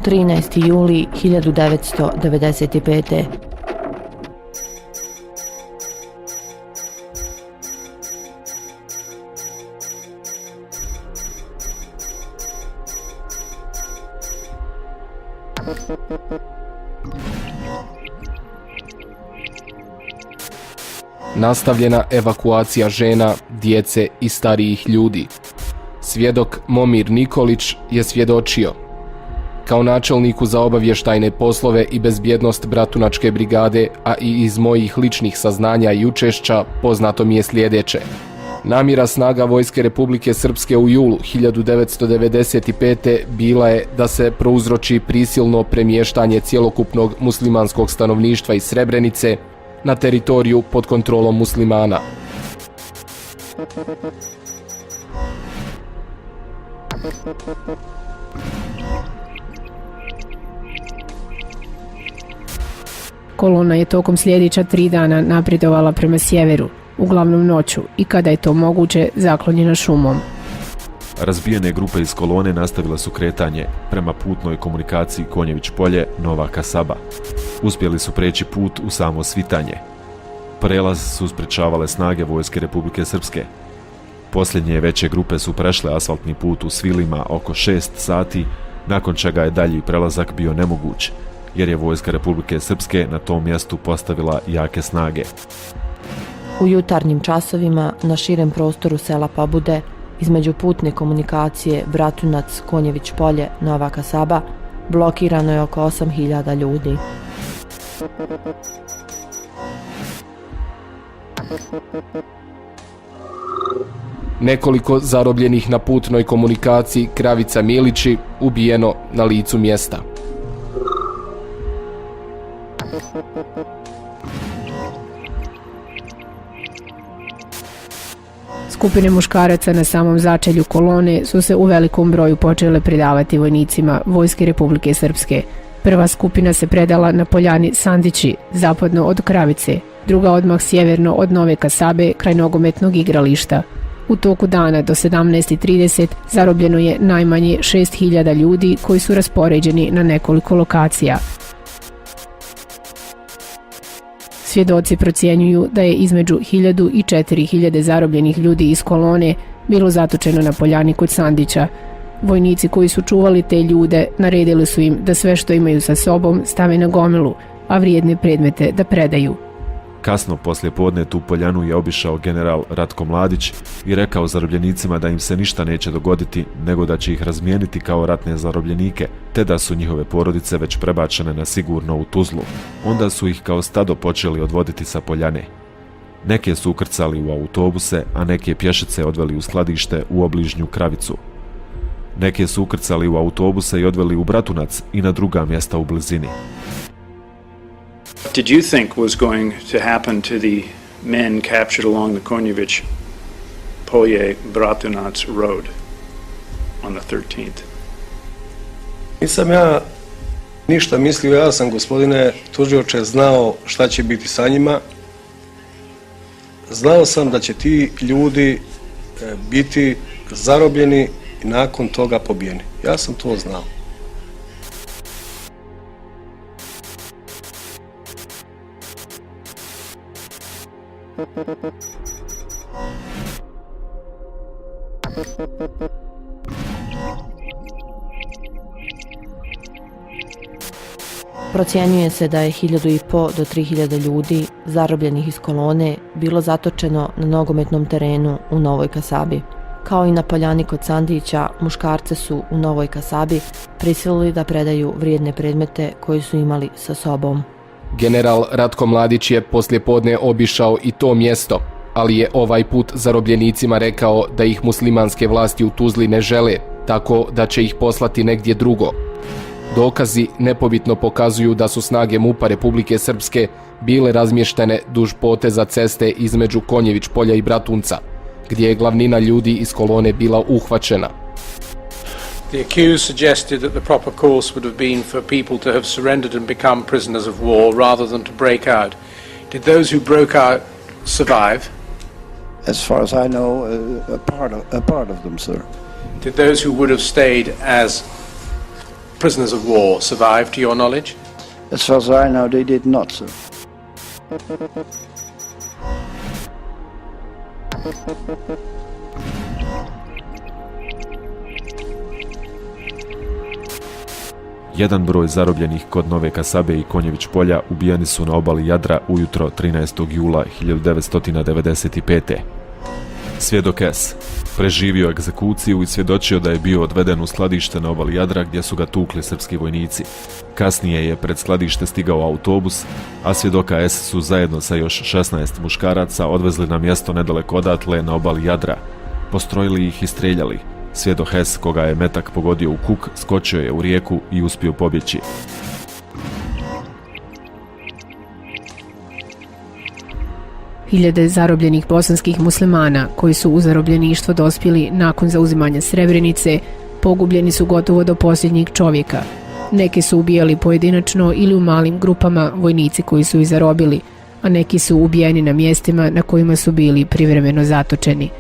13. juli 1995. Nastavljena evakuacija žena, djece i starijih ljudi. Svjedok Momir Nikolić je svjedočio: kao načelniku za obavještajne poslove i bezbjednost Bratunačke brigade, a i iz mojih ličnih saznanja i učešća, poznato mi je sljedeće. Namjera snaga Vojske Republike Srpske u julu 1995. bila je da se prouzroči prisilno premještanje cjelokupnog muslimanskog stanovništva iz Srebrenice na teritoriju pod kontrolom muslimana. Kolona je tokom sljedeća 3 dana napredovala prema sjeveru, uglavnom noću, i kada je to moguće, zaklonjena šumom. Razbijene grupe iz kolone nastavile su kretanje prema putnoj komunikaciji Konjević polje – Nova Kasaba. Uspjeli su preći put u samo svitanje. Prelaz su sprečavale snage Vojske Republike Srpske. Posljednje veće grupe su prešle asfaltni put u Svilima oko 6 sati, nakon čega je dalji prelazak bio nemoguć, jer je Vojska Republike Srpske na tom mjestu postavila jake snage. U jutarnjim časovima na širem prostoru sela Pobude, između putne komunikacije Bratunac, Konjević polje, Nova Kasaba, blokirano je oko 8.000 ljudi. Nekoliko zarobljenih na putnoj komunikaciji Kravica Milići ubijeno na licu mjesta. Skupine muškaraca na samom začelju kolone su se u velikom broju počele predavati vojnicima Vojske Republike Srpske. Prva skupina se predala na poljani Sandići, zapadno od Kravice, druga odmah sjeverno od Nove Kasabe, kraj nogometnog igrališta. U toku dana do 17:30 zarobljeno je najmanje 6.000 ljudi koji su raspoređeni na nekoliko lokacija. Svjedoci procjenjuju da je između 1.000 i 4.000 zarobljenih ljudi iz kolone bilo zatočeno na poljani kod Sandića. Vojnici koji su čuvali te ljude naredili su im da sve što imaju sa sobom stave na gomilu, a vrijedne predmete da predaju. Kasno poslije podne tu poljanu je obišao general Ratko Mladić i rekao zarobljenicima da im se ništa neće dogoditi, nego da će ih razmijeniti kao ratne zarobljenike, te da su njihove porodice već prebačene na sigurno u Tuzlu. Onda su ih kao stado počeli odvoditi sa poljane. Neke su ukrcali u autobuse, a neke pješice odveli u skladište u obližnju Kravicu. Neke su ukrcali u autobuse i odveli u Bratunac i na druga mjesta u blizini. What did you think was going to happen to the men captured along the Konjević Polje Bratunac road on the 13th? Nisam ja ništa mislio, ja sam, gospodine tužioče, znao šta će biti sa njima. Znao sam da će ti ljudi biti zarobljeni i nakon toga pobijeni. Ja sam to znao. Procjenjuje se da je 1.500 do 3.000 ljudi zarobljenih iz kolone bilo zatočeno na nogometnom terenu u Novoj Kasabi. Kao i na poljani kod Sandića, muškarce su u Novoj Kasabi prisilili da predaju vrijedne predmete koje su imali sa sobom. General Ratko Mladić je poslijepodne obišao i to mjesto, ali je ovaj put zarobljenicima rekao da ih muslimanske vlasti u Tuzli ne žele, tako da će ih poslati negdje drugo. Dokazi nepobitno pokazuju da su snage MUP-a Republike Srpske bile razmještene duž poteza ceste između Konjević polja i Bratunca, gdje je glavnina ljudi iz kolone bila uhvaćena. The accused suggested that the proper course would have been for people to have surrendered and become prisoners of war rather than to break out. Did those who broke out survive? As far as I know, a part of them, sir. Did those who would have stayed as prisoners of war survive, to your knowledge? as far as I know, they did not, sir. Jedan broj zarobljenih kod Nove Kasabe i Konjević polja ubijeni su na obali Jadra ujutro 13. jula 1995. Svjedok S. preživio egzekuciju i svjedočio da je bio odveden u skladište na obali Jadra gdje su ga tukli srpski vojnici. Kasnije je pred skladište stigao autobus, a svjedoka S su zajedno sa još 16 muškaraca odvezli na mjesto nedaleko odatle na obali Jadra. Postrojili ih i streljali. Svjedok S, koga je metak pogodio u kuk, skočio je u rijeku i uspio pobjeći. Hiljade zarobljenih bosanskih muslimana koji su u zarobljeništvo dospjeli nakon zauzimanja Srebrenice pogubljeni su gotovo do posljednjeg čovjeka. Neki su ubijali pojedinačno ili u malim grupama vojnici koji su ih zarobili, a neki su ubijeni na mjestima na kojima su bili privremeno zatočeni.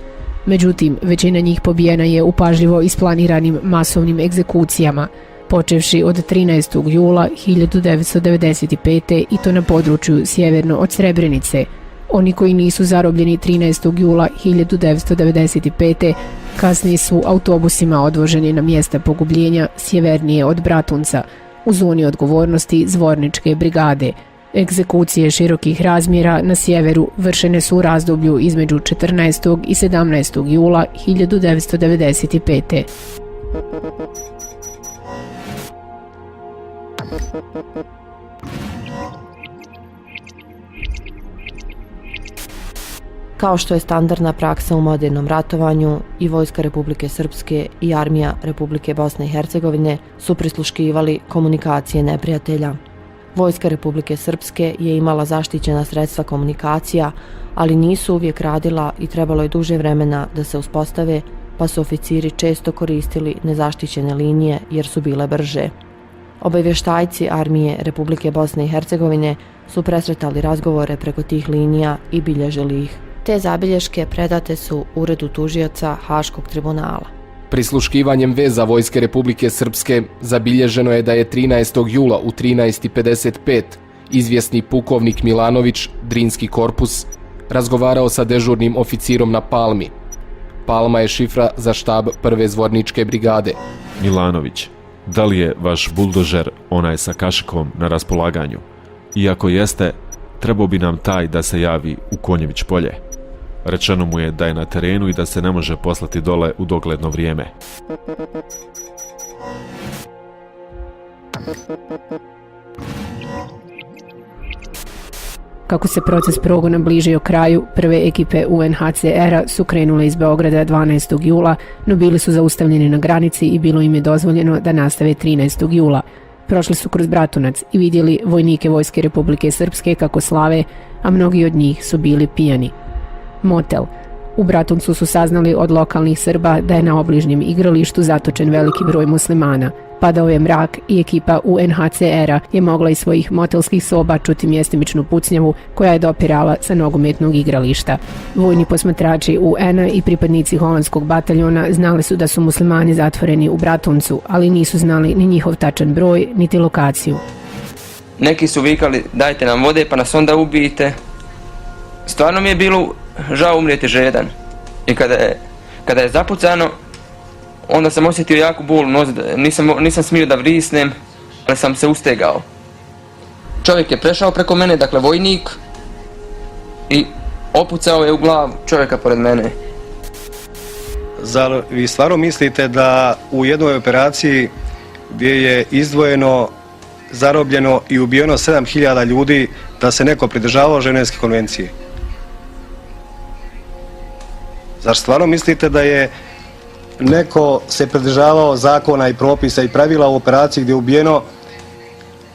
Međutim, većina njih pobijena je u pažljivo isplaniranim masovnim egzekucijama, počevši od 13. jula 1995. i to na području sjeverno od Srebrenice. Oni koji nisu zarobljeni 13. jula 1995. kasnije su autobusima odvoženi na mjesta pogubljenja sjevernije od Bratunca, u zoni odgovornosti Zvorničke brigade. Egzekucije širokih razmjera na sjeveru vršene su u razdoblju između 14. i 17. jula 1995. Kao što je standardna praksa u modernom ratovanju, i Vojska Republike Srpske i Armija Republike Bosne i Hercegovine su prisluškivali komunikacije neprijatelja. Vojska Republike Srpske je imala zaštićena sredstva komunikacija, ali nisu uvijek radila i trebalo je duže vremena da se uspostave, pa su oficiri često koristili nezaštićene linije jer su bile brže. Obavještajci Armije Republike Bosne i Hercegovine su presretali razgovore preko tih linija i bilježili ih. Te zabilješke predate su Uredu tužioca Haškog tribunala. Prisluškivanjem veza Vojske Republike Srpske zabilježeno je da je 13. jula u 13:55 izvjesni pukovnik Milanović, Drinski korpus, razgovarao sa dežurnim oficirom na Palmi. Palma je šifra za štab prve Zvorničke brigade. Milanović, da li je vaš buldožer, onaj sa kašikom, na raspolaganju? Iako jeste, trebao bi nam taj da se javi u Konjević polje. Rečeno mu je da je na terenu i da se ne može poslati dole u dogledno vrijeme. Kako se proces progona bližio kraju, prve ekipe UNHCR-a su krenule iz Beograda 12. jula, no bili su zaustavljeni na granici i bilo im je dozvoljeno da nastave 13. jula. Prošli su kroz Bratunac i vidjeli vojnike Vojske Republike Srpske kako slave, a mnogi od njih su bili pijani. Motel. U Bratuncu su saznali od lokalnih Srba da je na obližnjem igralištu zatočen veliki broj muslimana. Padao je mrak i ekipa UNHCR-a je mogla iz svojih motelskih soba čuti mjestimičnu pucnjavu koja je dopirala sa nogometnog igrališta. Vojni posmatrači UN-a i pripadnici holandskog bataljona znali su da su muslimani zatvoreni u Bratuncu, ali nisu znali ni njihov tačan broj, niti lokaciju. Neki su vikali dajte nam vode pa nas onda ubijite. Stvarno mi je bilo žao umrijeti žedan. I kada je zapucano, onda sam osjetio jako bol u nozi, nisam smio da vrisnem, ali sam se ustegao. Čovjek je prešao preko mene, dakle vojnik, i opucao je u glavu čovjeka pored mene. Zar vi stvarno mislite da u jednoj operaciji gdje je izdvojeno, zarobljeno i ubijeno 7000 ljudi, da se neko pridržavao Ženevske konvencije? Zar stvarno mislite da je neko se pridržavao zakona i propisa i pravila u operaciji gdje je ubijeno,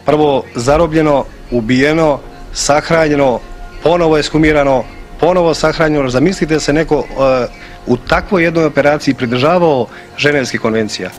prvo zarobljeno, ubijeno, sahranjeno, ponovo ekshumirano, ponovo sahranjeno? Zamislite se neko u takvoj jednoj operaciji pridržavao Ženevskih konvencija?